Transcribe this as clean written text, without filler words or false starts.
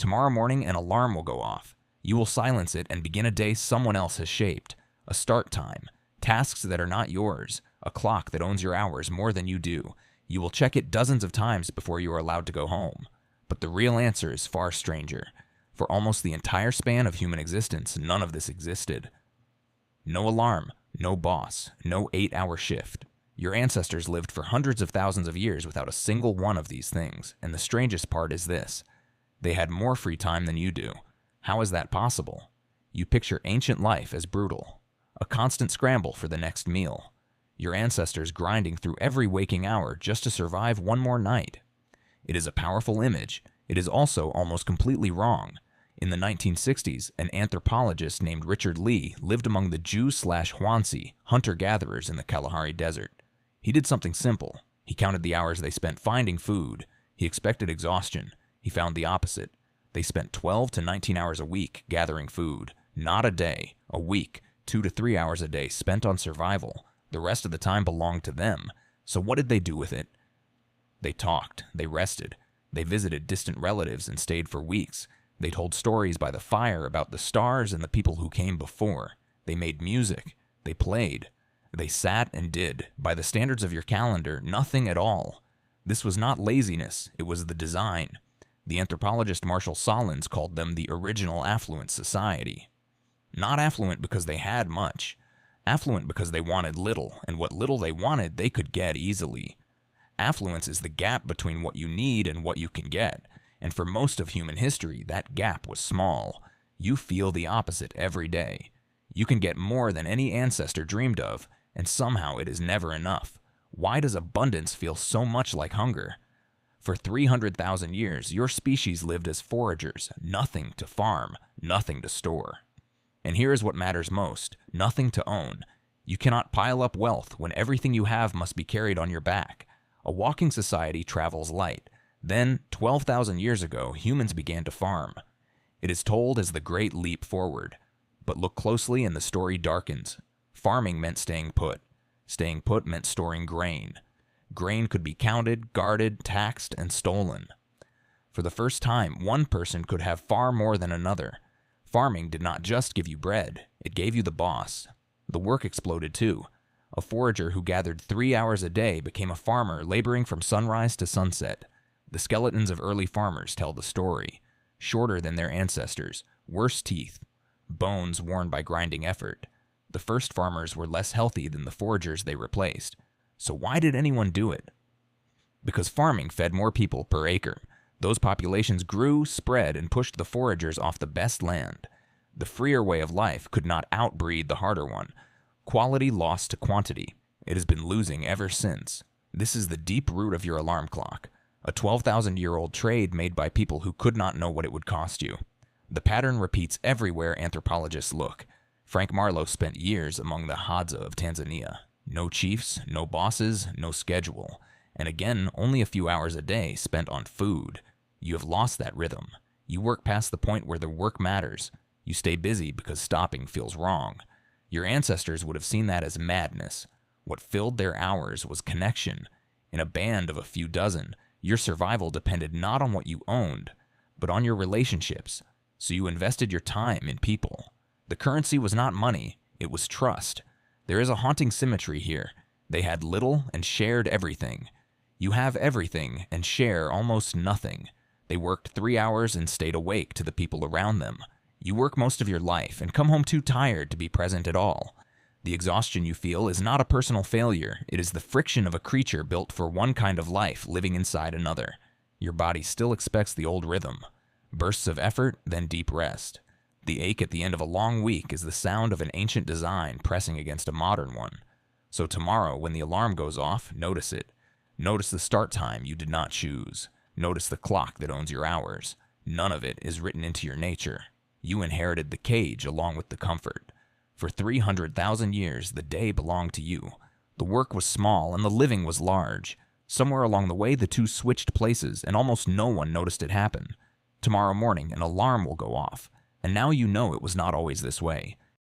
Tomorrow morning, an alarm will go off. You will silence it and begin a day someone else has shaped. A start time, tasks that are not yours, a clock that owns your hours more than you do. You will check it dozens of times before you are allowed to go home. But the real answer is far stranger. For almost the entire span of human existence, none of this existed. No alarm, no boss, no 8-hour shift. Your ancestors lived for hundreds of thousands of years without a single one of these things, and the strangest part is this. They had more free time than you do. How is that possible? You picture ancient life as brutal, a constant scramble for the next meal. Your ancestors grinding through every waking hour just to survive one more night. It is a powerful image. It is also almost completely wrong. In the 1960s, an anthropologist named Richard Lee lived among the Jew/Huansi hunter-gatherers in the Kalahari Desert. He did something simple. He counted the hours they spent finding food. He expected exhaustion. He found the opposite. They spent 12 to 19 hours a week gathering food. Not a day, a week, 2 to 3 hours a day spent on survival. The rest of the time belonged to them. So what did they do with it? They talked. They rested. They visited distant relatives and stayed for weeks. They told stories by the fire about the stars and the people who came before. They made music. They played. They sat and did, by the standards of your calendar, nothing at all. This was not laziness, it was the design. The anthropologist Marshall Solins called them the original affluent society. Not affluent because they had much. Affluent because they wanted little, and what little they wanted they could get easily. Affluence is the gap between what you need and what you can get, and for most of human history, that gap was small. You feel the opposite every day. You can get more than any ancestor dreamed of, and somehow it is never enough. Why does abundance feel so much like hunger? For 300,000 years, your species lived as foragers, nothing to farm, nothing to store. And here is what matters most, nothing to own. You cannot pile up wealth when everything you have must be carried on your back. A walking society travels light. Then, 12,000 years ago, humans began to farm. It is told as the Great Leap Forward. But look closely and the story darkens. Farming meant staying put. Staying put meant storing grain. Grain could be counted, guarded, taxed, and stolen. For the first time, one person could have far more than another. Farming did not just give you bread, it gave you the boss. The work exploded too. A forager who gathered 3 hours a day became a farmer laboring from sunrise to sunset. The skeletons of early farmers tell the story. Shorter than their ancestors, worse teeth, bones worn by grinding effort. The first farmers were less healthy than the foragers they replaced. So why did anyone do it? Because farming fed more people per acre. Those populations grew, spread, and pushed the foragers off the best land. The freer way of life could not outbreed the harder one. Quality lost to quantity. It has been losing ever since. This is the deep root of your alarm clock. A 12,000-year-old trade made by people who could not know what it would cost you. The pattern repeats everywhere anthropologists look. Frank Marlowe spent years among the Hadza of Tanzania. No chiefs, no bosses, no schedule. And again, only a few hours a day spent on food. You have lost that rhythm. You work past the point where the work matters. You stay busy because stopping feels wrong. Your ancestors would have seen that as madness. What filled their hours was connection. In a band of a few dozen, your survival depended not on what you owned, but on your relationships. So you invested your time in people. The currency was not money, it was trust. There is a haunting symmetry here. They had little and shared everything. You have everything and share almost nothing. They worked 3 hours and stayed awake to the people around them. You work most of your life and come home too tired to be present at all. The exhaustion you feel is not a personal failure. It is the friction of a creature built for one kind of life living inside another. Your body still expects the old rhythm. Bursts of effort, then deep rest. The ache at the end of a long week is the sound of an ancient design pressing against a modern one. So tomorrow, when the alarm goes off, notice it. Notice the start time you did not choose. Notice the clock that owns your hours. None of it is written into your nature. You inherited the cage along with the comfort. For 300,000 years, the day belonged to you. The work was small and the living was large. Somewhere along the way, the two switched places, and almost no one noticed it happen. Tomorrow morning, an alarm will go off. And now you know it was not always this way.